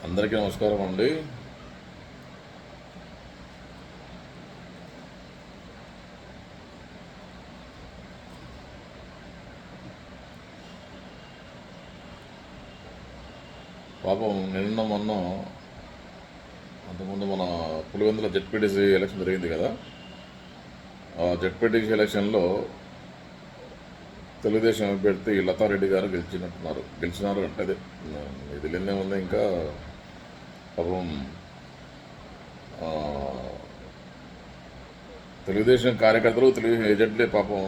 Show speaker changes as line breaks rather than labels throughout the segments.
అందరికీ నమస్కారం అండి. పాపం నిన్న మొన్న అంతకుముందు మన పులివెందుల జెడ్పీటీసీ ఎలక్షన్ జరిగింది కదా. ఆ జెడ్పీటీసీ ఎలక్షన్లో తెలుగుదేశం అభ్యర్థి లతారెడ్డి గారు గెలిచినారు అంటే అదే ఇది లేనే ఉంది. ఇంకా పాపం తెలుగుదేశం కార్యకర్తలు, తెలుగుదేశం ఏజెంట్లే పాపం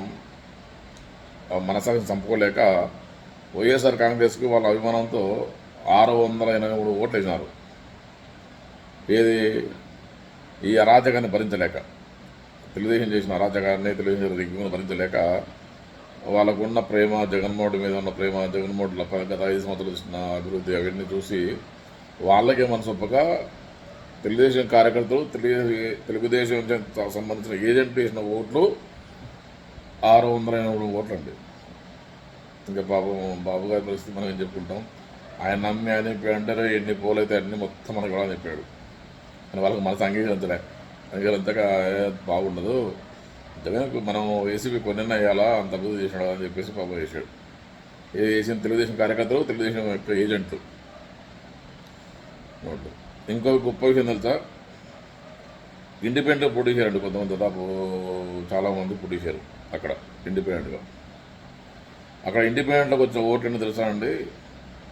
మనసాన్ని చంపుకోలేక వైఎస్ఆర్ కాంగ్రెస్కి వాళ్ళ అభిమానంతో 683 ఓట్లు వేసినారు. ఏది ఈ అరాచకాన్ని భరించలేక, తెలుగుదేశం చేసిన అరాచకాన్ని, తెలుగుదేశం రిగ్గింగ్ను భరించలేక వాళ్ళకున్న ప్రేమ, జగన్మోహన్ మీద ఉన్న ప్రేమ, జగన్మోహన్ గత 5 సంవత్సరాలు ఇచ్చిన అభివృద్ధి అవన్నీ చూసి వాళ్ళకే మనసొప్పగా తెలుగుదేశం కార్యకర్తలు, తెలుగుదేశం సంబంధించిన ఏజెంట్లు వేసిన ఓట్లు 683 ఓట్లు అండి. ఇంకా పాపం బాబు గారి పరిస్థితి మనం ఏం చెప్పుకుంటాం. ఆయన నమ్మి ఆయన అంటే ఎన్ని పోలైతే అన్ని మొత్తం మనకు కూడా చెప్పాడు. అని వాళ్ళకి మనసు అంగీకరించక బాగుండదు, జగన్ మనం ఏసీపీ కొన్న వేయాలా, అంత అభివృద్ధి చేసినాడు అని చెప్పేసి పాపం వేసాడు. వేసిన తెలుగుదేశం కార్యకర్తలు, తెలుగుదేశం యొక్క ఏజెంట్లు. ఇంకో గొప్ప విషయం తెలుసా, ఇండిపెండెంట్ పోటీ చేశారండి కొంతమంది, దాదాపు చాలామంది పోటీ చేశారు అక్కడ ఇండిపెండెంట్గా. అక్కడ ఇండిపెండెంట్లోకి వచ్చిన ఓట్లు ఏంటో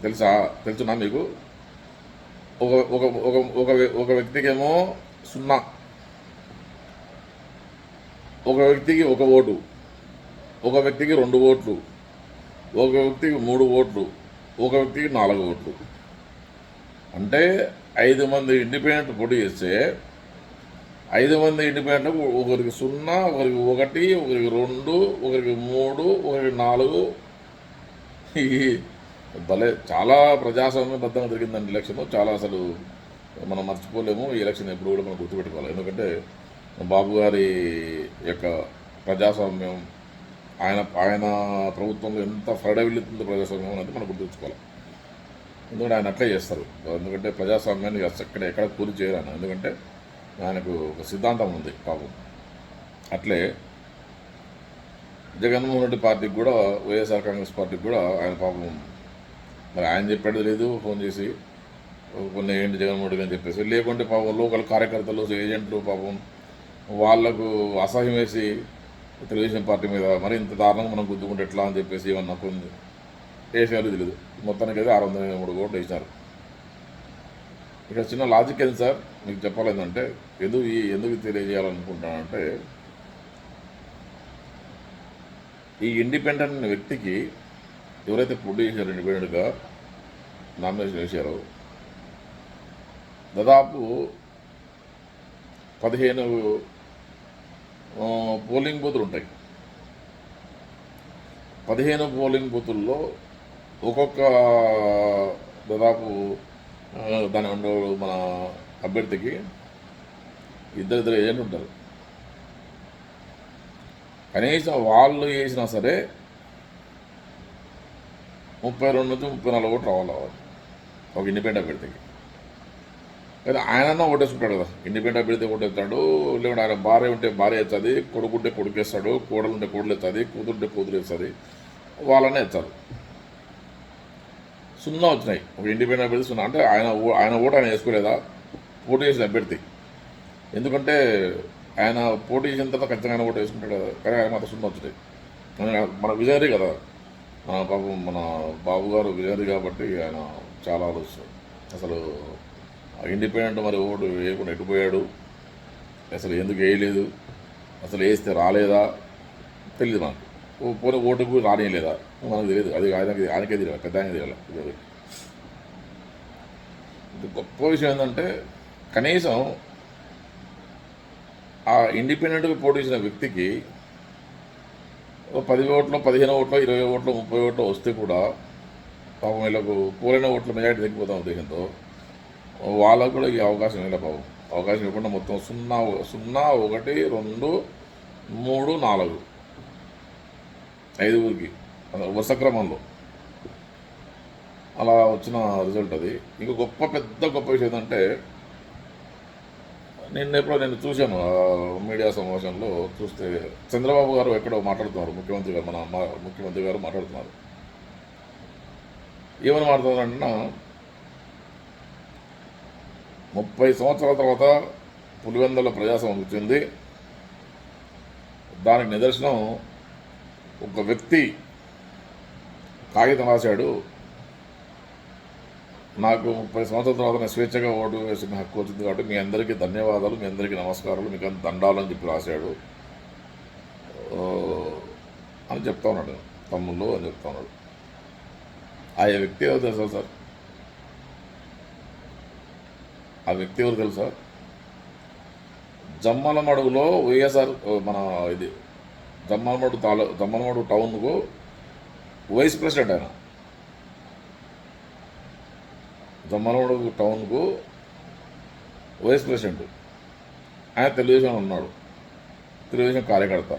తెలుసునా మీకు? ఒక ఒక ఒక ఒక వ్యక్తికేమో 0, ఒక వ్యక్తికి 1 ఓటు, ఒక వ్యక్తికి 2 ఓట్లు, ఒక వ్యక్తికి 3 ఓట్లు, ఒక వ్యక్తికి 4 ఓట్లు. అంటే 5 మంది ఇండిపెండెంట్ పోటీ చేస్తే 5 మంది ఇండిపెండెంట్ ఒకరికి 0, ఒకరికి 1, ఒకరికి 2, ఒకరికి 3, ఒకరికి 4. ఈ భలే చాలా ప్రజాస్వామ్యబద్ధంగా జరిగిందండి ఎలక్షన్. చాలా అసలు మనం మర్చిపోలేము. ఈ ఎలక్షన్ ఎప్పుడు కూడా మనం గుర్తుపెట్టుకోవాలి. ఎందుకంటే బాబు గారి యొక్క ప్రజాస్వామ్యం, ఆయన ప్రభుత్వంలో ఎంత ఫ్రెడవిల్లుతుందో ప్రజాస్వామ్యం అనేది మనం గుర్తుంచుకోవాలి. ఎందుకంటే ఆయన అట్లే చేస్తారు. ఎందుకంటే ప్రజాస్వామ్యాన్ని ఎక్కడ కూలి చేయరాను. ఎందుకంటే ఆయనకు ఒక సిద్ధాంతం ఉంది పాపం. అట్లే జగన్మోహన్ రెడ్డి పార్టీకి కూడా, వైఎస్ఆర్ కాంగ్రెస్ పార్టీకి కూడా ఆయన పాపం మరి ఆయన చెప్పేది లేదు. ఫోన్ చేసి కొన్ని ఏంటి జగన్మోహన్ రెడ్డి అని చెప్పేసి, లేకుంటే పాపం లోకల్ కార్యకర్తలు, ఏజెంట్లు పాపం వాళ్లకు అసహ్యం వేసి తెలుగుదేశం పార్టీ మీద మరి ఇంత దారుణంగా మనం గుర్తుకుంటే ఎట్లా అని చెప్పేసి ఏమన్నా కొన్ని వేసారు తెలియదు. మొత్తానికి అయితే 683 ఓట్లు వేసినారు. ఇక్కడ చిన్న లాజిక్ ఏంటి సార్ మీకు చెప్పాలేదంటే, ఎందుకు తెలియజేయాలనుకుంటానంటే, ఈ ఇండిపెండెంట్ వ్యక్తికి ఎవరైతే పోటీ చేశారో, ఇండిపెండెంట్గా నామినేషన్ వేశారో, దాదాపు 15 పోలింగ్ బూతులు ఉంటాయి. 15 పోలింగ్ బూతుల్లో ఒక్కొక్క దాదాపు దాని మన అభ్యర్థికి 2 ఏజెంట్ ఉంటారు. కనీసం వాళ్ళు వేసినా సరే 32 నుంచి 34 ఓట్లు రావాలి ఒక ఇండిపెండెంట్ అభ్యర్థికి. అయితే ఆయనన్నా ఓటేసుకుంటాడు కదా. ఇండిపెండెంట్ అభ్యర్థి ఓటేస్తాడు, లేకుంటే ఆయన భార్య ఉంటే భార్య వేస్తుంది, కొడుకుంటే కొడుకు వేస్తాడు, కోడలు ఉంటే కోడలు వేస్తుంది, కూతురుంటే కూతురు వేస్తుంది, వాళ్ళనే వేస్తారు. 0 వచ్చినాయి ఒక ఇండిపెండెంట్ అభ్యర్థి 0. అంటే ఆయన ఓటు ఆయన వేసుకోలేదా పోటీ చేసిన అభ్యర్థి? ఎందుకంటే ఆయన పోటీ చేసిన తర్వాత ఖచ్చితంగా ఆయన ఓటు వేసుకుంటాడు కదా. కానీ ఆయన మాత్రం 0 వచ్చినాయి. మన విజయనరీ కదా, మన బాబు గారు విజయనరీ కాబట్టి ఆయన చాలా ఆలోచిస్తాడు. అసలు ఇండిపెండెంట్ మరి ఓటు వేయకుండా ఎటుపోయాడు, అసలు ఎందుకు వేయలేదు, అసలు వేస్తే రాలేదా తెలియదు మనకు. పోనీ ఓటుకు రానియలేదా మనకు తెలియదు. అది ఆయనకే తెలియాలి, పెద్ద ఆయన తెలియాలి. గొప్ప విషయం ఏంటంటే, కనీసం ఆ ఇండిపెండెంట్గా పోటీ చేసిన వ్యక్తికి 10 ఓట్లు, 15 ఓట్లు, 20 ఓట్లు, 30 ఓట్లు వస్తే కూడా పాపం వీళ్ళకు పోలైన ఓట్ల మెజారిటీ తగ్గిపోతాం ఉద్దేశంతో వాళ్ళకు కూడా ఈ అవకాశం ఇలా పాపం. అవకాశం ఇవ్వకుండా మొత్తం 0, 1, 2, 3, 4 5 వరుస క్రమంలో అలా వచ్చిన రిజల్ట్ అది. ఇంకో గొప్ప విషయం ఏంటంటే, నేను చూశాను మీడియా సమావేశంలో చూస్తే చంద్రబాబు గారు ఎక్కడో మాట్లాడుతున్నారు, ముఖ్యమంత్రి గారు, ముఖ్యమంత్రి గారు మాట్లాడుతున్నారు. ఏమని మాట్లాడుతున్నారంటే, 30 సంవత్సరాల తర్వాత పులివెందుల ప్రజాస్వామ్యం వచ్చింది. దానికి నిదర్శనం ఒక వ్యక్తి కాగితం రాశాడు, నాకు 30 సంవత్సరాల తర్వాత నేను స్వేచ్ఛగా ఓటు వేసిన హక్కు వచ్చింది కాబట్టి మీ అందరికీ ధన్యవాదాలు, మీ అందరికీ నమస్కారాలు, మీకు అంత దండాలు అని చెప్పి రాశాడు అని చెప్తా ఉన్నాడు, తమ్ముళ్ళు అని చెప్తా ఉన్నాడు. ఆ వ్యక్తి ఎవరు తెలుసా సార్? ఆ వ్యక్తి ఎవరు తెలుసా? జమ్మలమడుగులో వైఎస్ఆర్ మన ఇది జమ్మలమడుగు టౌన్కు వైస్ ప్రెసిడెంట్ ఆయన. జమ్మలమడుగు టౌన్కు వైస్ ప్రెసిడెంట్ ఆయన. తెలుగుదేశం ఉన్నాడు, తెలుగుదేశం కార్యకర్త.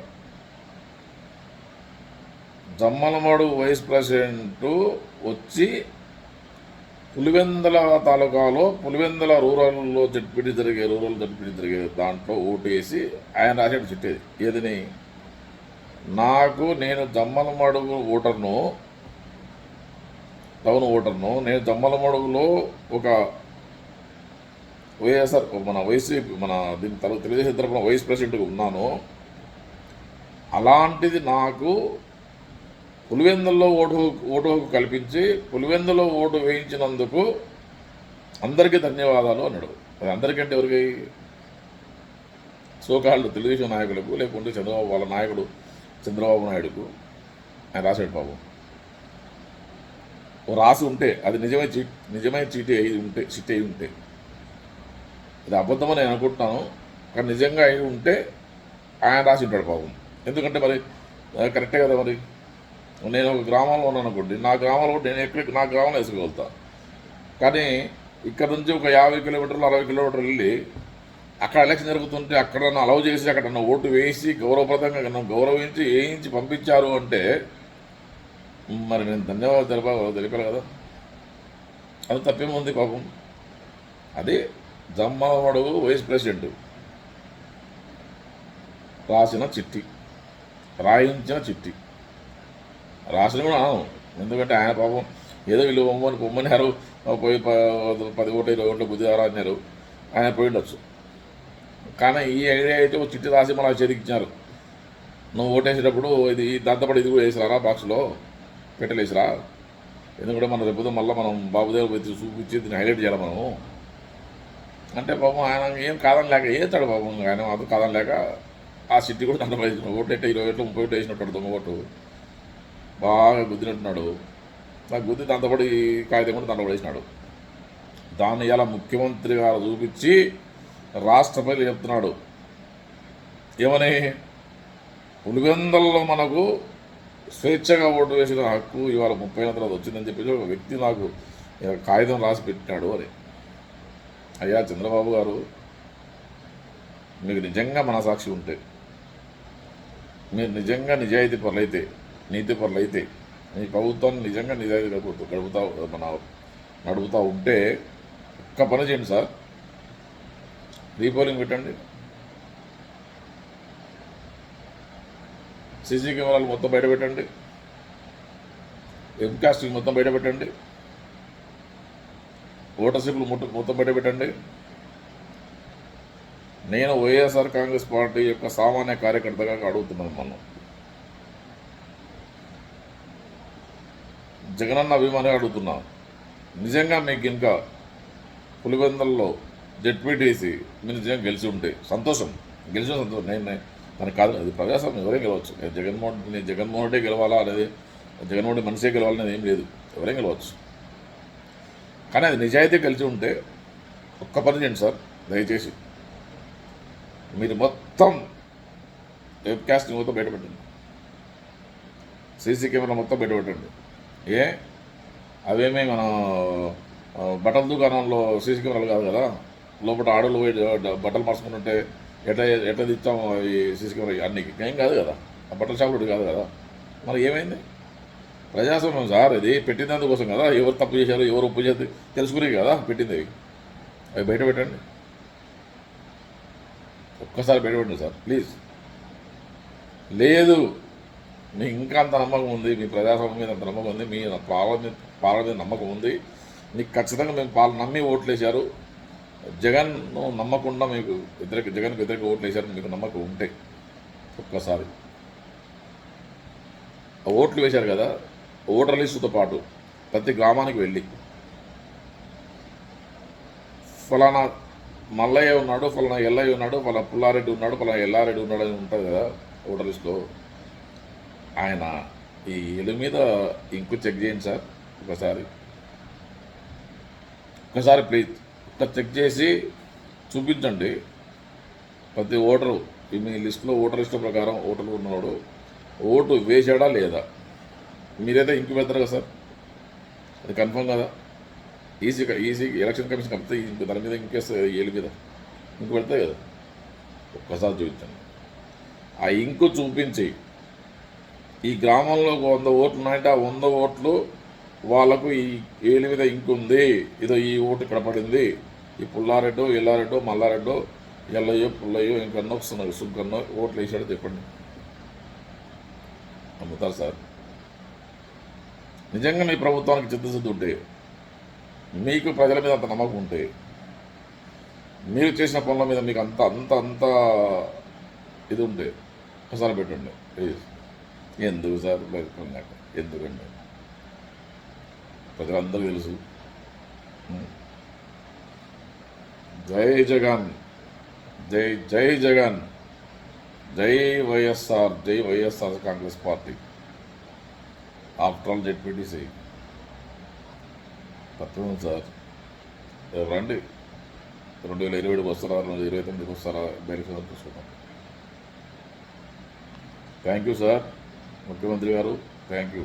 జమ్మలమడుగు వైస్ ప్రెసిడెంట్ వచ్చి పులివెందుల తాలూకాలో పులివెందుల రూరల్ జడ్పీటీ జరిగే దాంట్లో ఓటు వేసి ఆయన రాసేట్టు చిట్టేది ఏదని, నేను జమ్మలమడుగు ఓటర్ను, టౌన్ ఓటర్ను, నేను జమ్మలమడుగులో ఒక వైఎస్ఆర్ దీని తెలుగుదేశం తరఫున వైస్ ప్రెసిడెంట్గా ఉన్నాను. అలాంటిది నాకు పులివెందుల్లో ఓటు హక్కు కల్పించి పులివెందులో ఓటు వేయించినందుకు అందరికీ ధన్యవాదాలు అన్నాడు. అది అందరికంటే ఎవరికి? సోకాళ్ళు తెలుగుదేశం నాయకులకు, లేకుంటే వాళ్ళ నాయకుడు చంద్రబాబు నాయుడుకు ఆయన రాశాడు. పాపం రాసి ఉంటే అది నిజమైన చీటీ అయి ఉంటే ఇది అబద్ధమని నేను అనుకుంటున్నాను, కానీ నిజంగా అయి ఉంటే ఆయన రాసి ఉంటాడు పాపం. ఎందుకంటే మరి కరెక్టే కదా. మరి నేను ఒక గ్రామంలో ఉన్నాను అనుకోండి, నా గ్రామంలో నా గ్రామంలో వేసుకోగలుగుతా. కానీ ఇక్కడ నుంచి ఒక 50 కిలోమీటర్లు 60 కిలోమీటర్లు వెళ్ళి అక్కడ ఎలక్షన్ జరుగుతుంటే అక్కడ నన్ను అలౌ చేసి అక్కడ నన్ను ఓటు వేసి గౌరవప్రదంగా నన్ను గౌరవించి వేయించి పంపించారు అంటే మరి నేను ధన్యవాదాలు తెలిపాను కదా. అది తప్పేముంది పాపం. అది జమ్మలమడుగు వైస్ ప్రెసిడెంట్ రాయించిన చిట్టి రాసిన కూడా ఎందుకంటే ఆయన పాపం ఏదో వీళ్ళు పొమ్మన్నారు, పోయి 10 ఓట్లు 20 ఓట్లు బుద్ధిదారా అన్నారు, ఆయన పోయి ఉండొచ్చు. కానీ ఈ ఐడియా అయితే ఒక చిట్టి రాసి మన చేతికిచ్చారు, నువ్వు ఓటేసేటప్పుడు దాంతోపాటు ఇది కూడా వేసిరారా, బాక్స్లో పెట్టలేసిరా, ఎందుకంటే మన రేపు మళ్ళీ మనం బాబుదేవ్ చూపించి దీన్ని హైలైట్ చేయాలి మనము అంటే పాపం ఆయన ఏం కాదని లేక వేస్తాడు పాపం. ఆయన మాత్రం కాదని లేక ఆ చిట్టి కూడా దాంట్లో ఓట్లు 20 ఓట్లు 30 ఓట్లు వేసినట్టు దొంగ ఓటు బాగా గుద్దినట్టున్నాడు. నాకు గుద్ది దాంతోపాటు ఈ కాగితం కూడా దాంట్లో వేసినాడు. దాన్ని ఇలా ముఖ్యమంత్రి గారు చూపించి రాష్ట్రపతి చెప్తున్నాడు ఏమని, పులివెందులలో మనకు స్వేచ్ఛగా ఓటు వేసిన హక్కు ఇవాళ 30 తర్వాత వచ్చిందని చెప్పేసి ఒక వ్యక్తి నాకు కాగితం రాసి పెట్టినాడు అని. అయ్యా చంద్రబాబు గారు, మీకు నిజంగా మనసాక్షి ఉంటే, మీరు నిజంగా నిజాయితీ పరులైతే, నీతి పరులైతే, మీ ప్రభుత్వాన్ని నిజంగా నిజాయితీ నడుపుతూ ఉంటే ఒక్క పని చేయండి సార్, రీపోలింగ్ పెట్టండి, సీసీ కెమెరాలు మొత్తం బయట పెట్టండి, వెబ్కాస్టింగ్ మొత్తం బయట పెట్టండి, ఓటర్ స్లిప్లు మొత్తం బయట పెట్టండి. నేను వైఎస్ఆర్ కాంగ్రెస్ పార్టీ యొక్క సామాన్య కార్యకర్తగా అడుగుతున్నాను. మనం జగనన్న అభిమానిగా అడుగుతున్నాం. నిజంగా మీకు ఇంకా పులివెందులలో జెడ్పీటీసీ మీరు నిజంగా గెలిచి ఉంటే సంతోషం, నేను మనకు కాదు, అది ప్రజాస్వామ్యం, ఎవరైనా గెలవచ్చు. జగన్మోహన్ రెడ్డి గెలవాలా అనేది, జగన్మోహన్ రెడ్డి మనిషే గెలవాలనేది ఏం లేదు, ఎవరైనా గెలవచ్చు. కానీ అది నిజాయితీ గెలిచి ఉంటే ఒక్క పని చేయండి సార్, దయచేసి మీరు మొత్తం వెబ్కాస్టింగ్ మొత్తం బయటపెట్టండి, సీసీ కెమెరా మొత్తం బయటపెట్టండి. అవేమీ మన బట్టల దుకాణంలో సీసీ కెమెరాలు కాదు కదా, లోపల ఆడలు పోయి బట్టలు మార్చుకుంటుంటే ఎట్లా తెచ్చాము అవి సీసీ కెమెరా అన్నికి ఏం కాదు కదా, ఆ బట్టల షాపులు కాదు కదా. మరి ఏమైంది? ప్రజాస్వామ్యం సార్, ఇది పెట్టినందుకోసం కదా. ఎవరు తప్పు చేశారు, ఎవరు ఒప్పు చేసి తెలుసుకునే కదా పెట్టింది. అవి బయట పెట్టండి, ఒక్కసారి బయట పెట్టండి సార్ ప్లీజ్. లేదు, మీకు ఇంకా అంత నమ్మకం ఉంది, మీ ప్రజాస్వామ్యం మీద అంత నమ్మకం ఉంది, మీ పాలన మీద నమ్మకం ఉంది, మీకు ఖచ్చితంగా మేము నమ్మి ఓట్లు వేశారు. జగన్ నమ్మకుండా మీకు జగన్కి వ్యతిరేక ఓట్లు వేశారు మీకు నమ్మకం ఉంటే ఒక్కసారి ఆ ఓట్లు వేశారు కదా, ఓటర్ లిస్టుతో పాటు ప్రతి గ్రామానికి వెళ్ళి ఫలానా మల్లయ్య ఉన్నాడు, ఫలానా ఎల్లయ్య ఉన్నాడు, ఫలానా పుల్లారెడ్డి ఉన్నాడు, ఫలానా ఎల్లారెడ్డి ఉన్నాడు అని ఉంటుంది కదా ఓటర్ లిస్టులో. ఆయన ఈ ఇల్లు మీద ఇంకు చెక్ చేయండి సార్ ఒకసారి ప్లీజ్. చెక్ చేసి చూపించండి ప్రతి ఓటరు. మీ లిస్టులో ఓటర్ లిస్టు ప్రకారం ఓటర్లు ఉన్నాడు ఓటు వేసాడా లేదా. మీరైతే ఇంకు పెడతారు కదా సార్, అది కన్ఫర్మ్ కదా. ఈసీ ఎలక్షన్ కమిషన్ కంపితే దాని మీద ఇంకేస్తే ఏళ్ళ మీద ఇంకు పెడతాయి కదా. ఒక్కసారి చూపించండి. ఆ ఇంకు చూపించి ఈ గ్రామంలో 100 ఓట్లు ఉన్నాయంటే ఆ 100 ఓట్లు వాళ్ళకు ఈ ఏళ్ళ మీద ఇంకు ఉంది, ఇదో ఈ ఓటు ఇక్కడ పడింది, ఈ పుల్లారెడ్డో ఎల్లారెడ్డో మల్లారెడ్డో ఎల్లయ్యో పుల్లయ్యో ఇంకన్నో సుంకన్నో ఓట్లు వేసాడో చెప్పండి. నమ్ముతారు సార్? నిజంగా మీ ప్రభుత్వానికి చిత్తశుద్ధి ఉంటే, మీకు ప్రజల మీద అంత నమ్మకం ఉంటే, మీరు చేసిన పనుల మీద మీకు అంత అంత అంత ఇది ఉంటే ఒకసారి పెట్టండి ప్లీజ్. ఎందుకు సార్ ఎందుకండి, ప్రజలందరూ తెలుసు. జై జగన్, జై జై జగన్, జై వైఎస్ఆర్, జై YSR Congress party. After all ZPTC తప్పకుండా సార్. రండి, 2027 వస్తారా, 2029 వస్తారా, బయటకు చూసుకుంటాం. థ్యాంక్ యూ సార్ ముఖ్యమంత్రి గారు, థ్యాంక్ యూ.